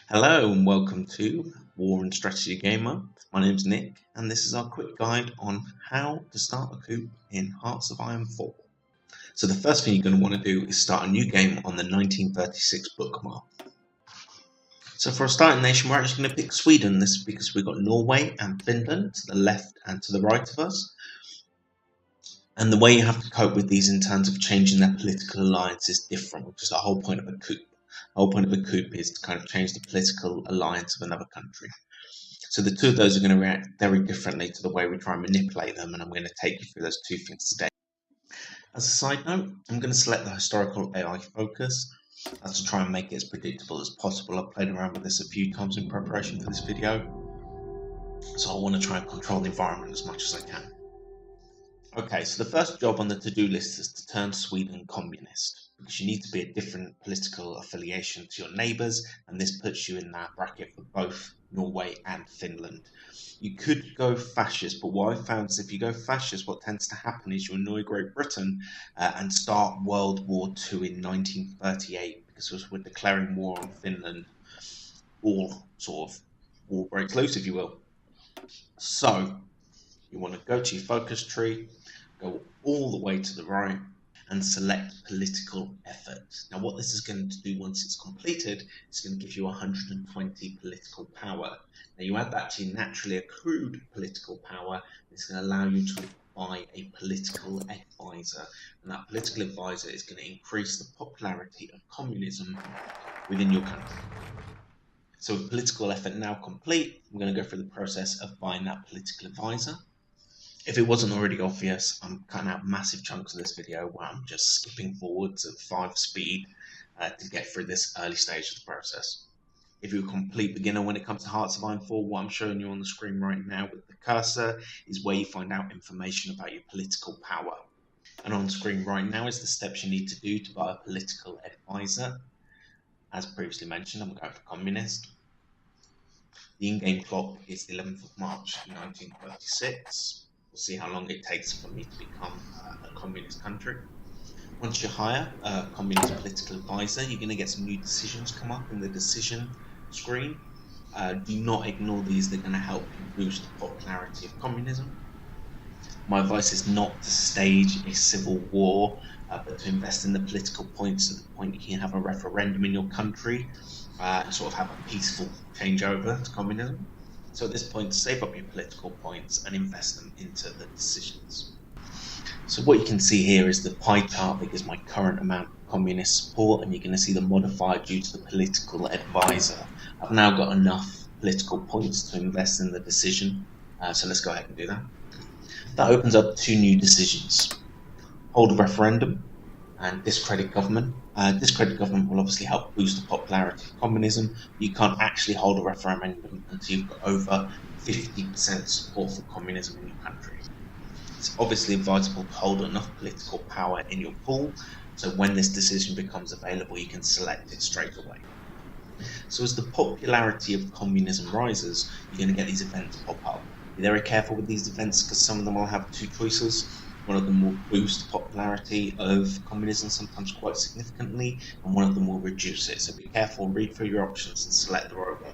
Hello and welcome to War and Strategy Gamer. My name's Nick and this is our quick guide on how to start a coup in Hearts of Iron 4. So the first thing you're going to want to do is start a new game on the 1936 bookmark. So for our starting nation, we're actually going to pick Sweden. This is because we've got Norway and Finland to the left and to the right of us. And the way you have to cope with these in terms of changing their political alliance is different, which is the whole point of a coup. The whole point of a coup is to kind of change the political alliance of another country. So the two of those are going to react very differently to the way we try and manipulate them, and I'm going to take you through those two things today. As a side note, I'm going to select the historical AI focus. That's to try and make it as predictable as possible. I've played around with this a few times in preparation for this video, so I want to try and control the environment as much as I can. Okay, so the first job on the to-do list is to turn Sweden communist, because you need to be a different political affiliation to your neighbours, and this puts you in that bracket for both Norway and Finland. You could go fascist, but what I found is if you go fascist, what tends to happen is you annoy Great Britain and start World War II in 1938, because we're declaring war on Finland. All sort of war breaks loose, if you will. So you want to go to your focus tree, go all the way to the right and select political effort. Now what this is going to do once it's completed, it's going to give you 120 political power. Now you add that to your naturally accrued political power, it's going to allow you to buy a political advisor, and that political advisor is going to increase the popularity of communism within your country. So with political effort now complete, I'm going to go through the process of buying that political advisor. If it wasn't already obvious, I'm cutting out massive chunks of this video where I'm just skipping forwards at 5 speed to get through this early stage of the process. If you're a complete beginner when it comes to Hearts of Iron 4, what I'm showing you on the screen right now with the cursor is where you find out information about your political power. And on screen right now is the steps you need to do to buy a political advisor. As previously mentioned, I'm going for communist. The in-game clock is the 11th of March 1936. We'll see how long it takes for me to become a communist country. Once you hire a communist political advisor, you're going to get some new decisions come up in the decision screen. Do not ignore these, they're going to help you boost the popularity of communism. My advice is not to stage a civil war, but to invest in the political points to the point you can have a referendum in your country and sort of have a peaceful changeover to communism. So at this point, save up your political points and invest them into the decisions. So what you can see here is the pie chart that gives my current amount of communist support, and you're going to see the modifier due to the political advisor. I've now got enough political points to invest in the decision, so let's go ahead and do that. That opens up 2 new decisions. Hold a referendum and discredit government. Discredit government will obviously help boost the popularity of communism. You can't actually hold a referendum until you've got over 50% support for communism in your country. It's obviously advisable to hold enough political power in your pool, so when this decision becomes available, you can select it straight away. So as the popularity of communism rises, you're going to get these events pop up. Be very careful with these events because some of them will have 2 choices. One of them will boost the popularity of communism, sometimes quite significantly, and one of them will reduce it. So be careful, read through your options and select the right one.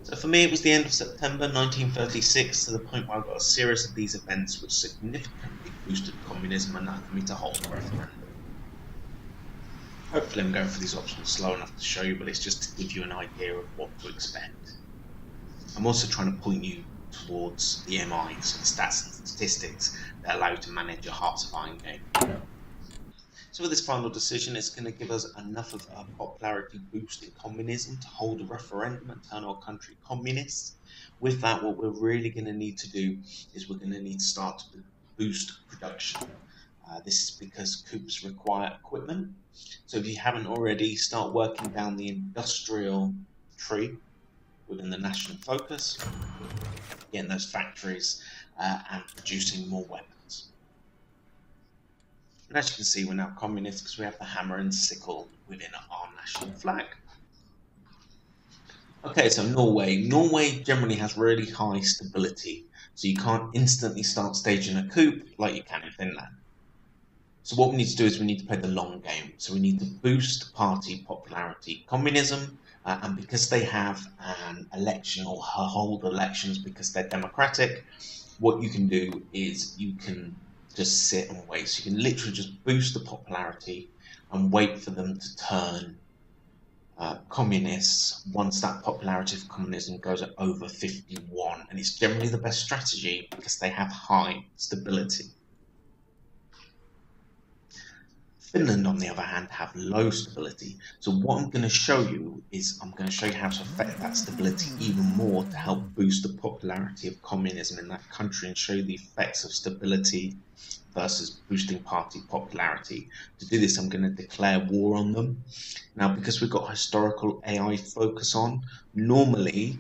So for me, it was the end of September 1936, to the point where I got a series of these events which significantly boosted communism enough for me to hold a referendum. Hopefully I'm going for these options slow enough to show you, but it's just to give you an idea of what to expect. I'm also trying to point you towards the MIs, the stats and statistics that allow you to manage your Hearts of Iron game. So with this final decision, it's going to give us enough of a popularity boost in communism to hold a referendum and turn our country communist. With that, what we're really going to need to do is we're going to need to start to boost production. This is because coups require equipment. So if you haven't already, start working down the industrial tree within the national focus, getting those factories and producing more weapons. And as you can see, we're now communist because we have the hammer and sickle within our national flag. Okay, so Norway. Norway generally has really high stability, so you can't instantly start staging a coup like you can in Finland. So what we need to do is we need to play the long game. So we need to boost party popularity. Communism and because they have an election or hold elections because they're democratic, what you can do is you can just sit and wait. So you can literally just boost the popularity and wait for them to turn communists once that popularity of communism goes at over 51. And it's generally the best strategy because they have high stability. Finland, on the other hand, have low stability. So what I'm going to show you is I'm going to show you how to affect that stability even more to help boost the popularity of communism in that country and show you the effects of stability versus boosting party popularity. To do this, I'm going to declare war on them. Now, because we've got historical AI focus on, normally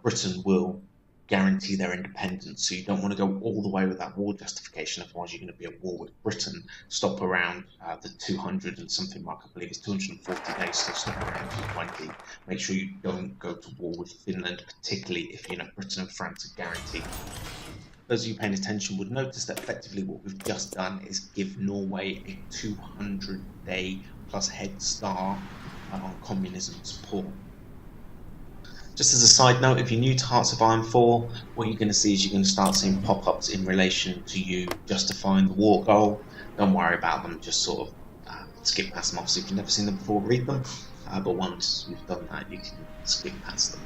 Britain will guarantee their independence. So you don't want to go all the way with that war justification, otherwise you're going to be at war with Britain. Stop around the 200 and something mark, I believe it's 240 days, so stop around 220. Make sure you don't go to war with Finland, particularly if Britain and France are guaranteed. Those of you paying attention would notice that effectively what we've just done is give Norway a 200-day plus head start on communism support. Just as a side note, if you're new to Hearts of Iron 4, what you're going to see is you're going to start seeing pop-ups in relation to you justifying the war goal. Don't worry about them, just sort of skip past them. Obviously, if you've never seen them before, read them. But once you've done that, you can skip past them.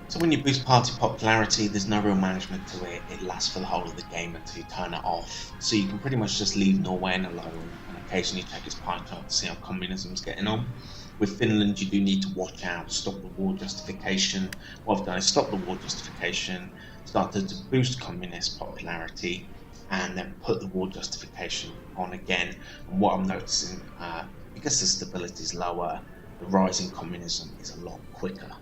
So when you boost party popularity, there's no real management to it. It lasts for the whole of the game until you turn it off. So you can pretty much just leave Norway alone and occasionally check its pie chart to see how communism's getting on. With Finland, you do need to watch out, stop the war justification. What I've done is stop the war justification, started to boost communist popularity, and then put the war justification on again. And what I'm noticing, because the stability is lower, the rise in communism is a lot quicker.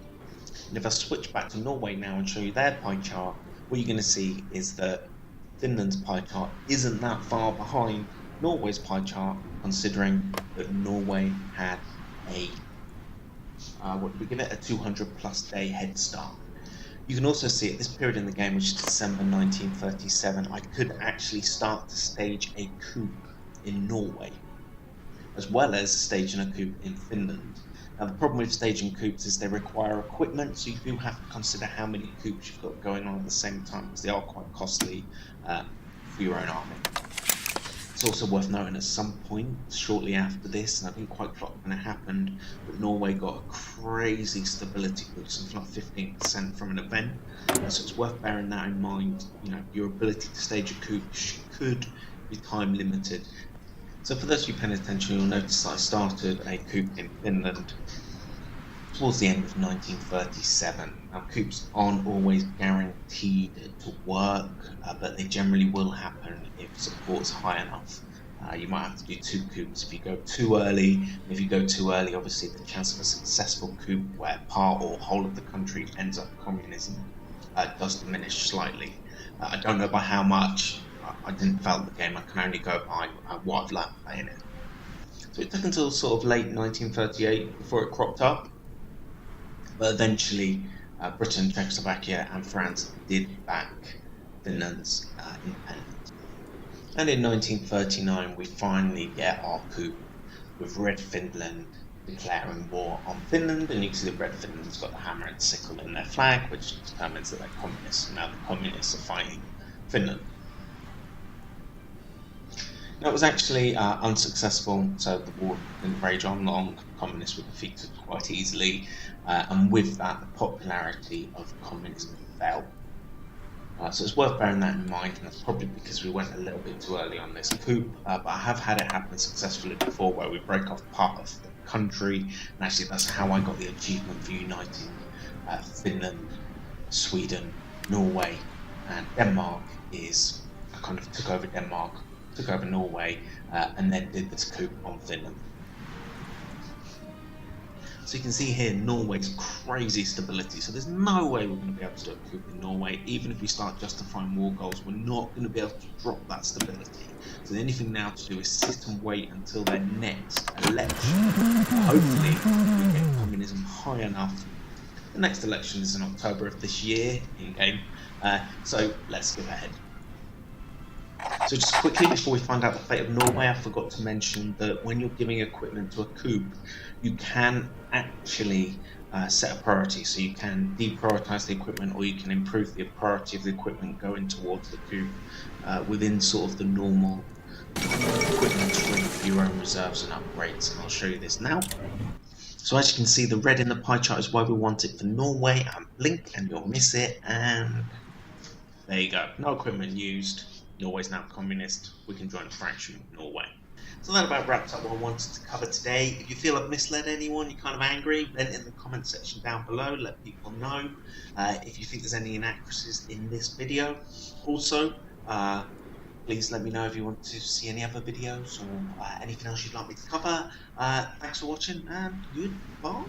And if I switch back to Norway now and show you their pie chart, what you're going to see is that Finland's pie chart isn't that far behind Norway's pie chart, considering that Norway had a 200 plus day head start. You can also see at this period in the game, which is December 1937, I could actually start to stage a coup in Norway, as well as staging a coup in Finland. Now, the problem with staging coups is they require equipment, so you do have to consider how many coups you've got going on at the same time, because they are quite costly for your own army. It's also worth noting at some point shortly after this, and I didn't quite clock when it happened, but Norway got a crazy stability boost, something like 15% from an event. So it's worth bearing that in mind. Your ability to stage a coup could be time limited. So for those of you paying attention, you'll notice that I started a coup in Finland towards the end of 1937. Now, coups aren't always guaranteed to work, but they generally will happen if support's high enough. You might have to do 2 coups if you go too early. If you go too early, obviously the chance of a successful coup where part or whole of the country ends up communism does diminish slightly. I don't know by how much. I didn't develop the game. I can only go by what I've learned playing it. So it took until sort of late 1938 before it cropped up. But eventually, Britain, Czechoslovakia and France did back Finland's independence. And in 1939, we finally get our coup with Red Finland declaring war on Finland. And you can see that Red Finland's got the hammer and sickle in their flag, which determines that they're communists. Now the communists are fighting Finland. Now, it was actually unsuccessful, so the war didn't rage on long. Communists were defeated quite easily, and with that, the popularity of communism fell. So it's worth bearing that in mind, and that's probably because we went a little bit too early on this coup, but I have had it happen successfully before, where we break off part of the country, and actually that's how I got the achievement for uniting Finland, Sweden, Norway, and Denmark. Is I kind of took over Denmark, took over Norway, and then did this coup on Finland. So you can see here Norway's crazy stability. So there's no way we're going to be able to do a coup in Norway. Even if we start justifying war goals, we're not going to be able to drop that stability. So the only thing now to do is sit and wait until their next election. Hopefully we get communism high enough. The next election is in October of this year in game. So let's skip ahead. So So just quickly before we find out the fate of Norway, I forgot to mention that when you're giving equipment to a coup, you can actually set a priority. So you can deprioritize the equipment, or you can improve the priority of the equipment going towards the coup within sort of the normal equipment tree for your own reserves and upgrades. And I'll show you this now. So as you can see, the red in the pie chart is why we want it for Norway, and blink and you'll miss it, and there you go. No equipment used. Norway's now communist. We can join a fraction with Norway. So that about wraps up what I wanted to cover today. If you feel I've misled anyone, you're kind of angry, then in the comment section down below, let people know. If you think there's any inaccuracies in this video. Also, please let me know if you want to see any other videos or anything else you'd like me to cover. Thanks for watching, and goodbye.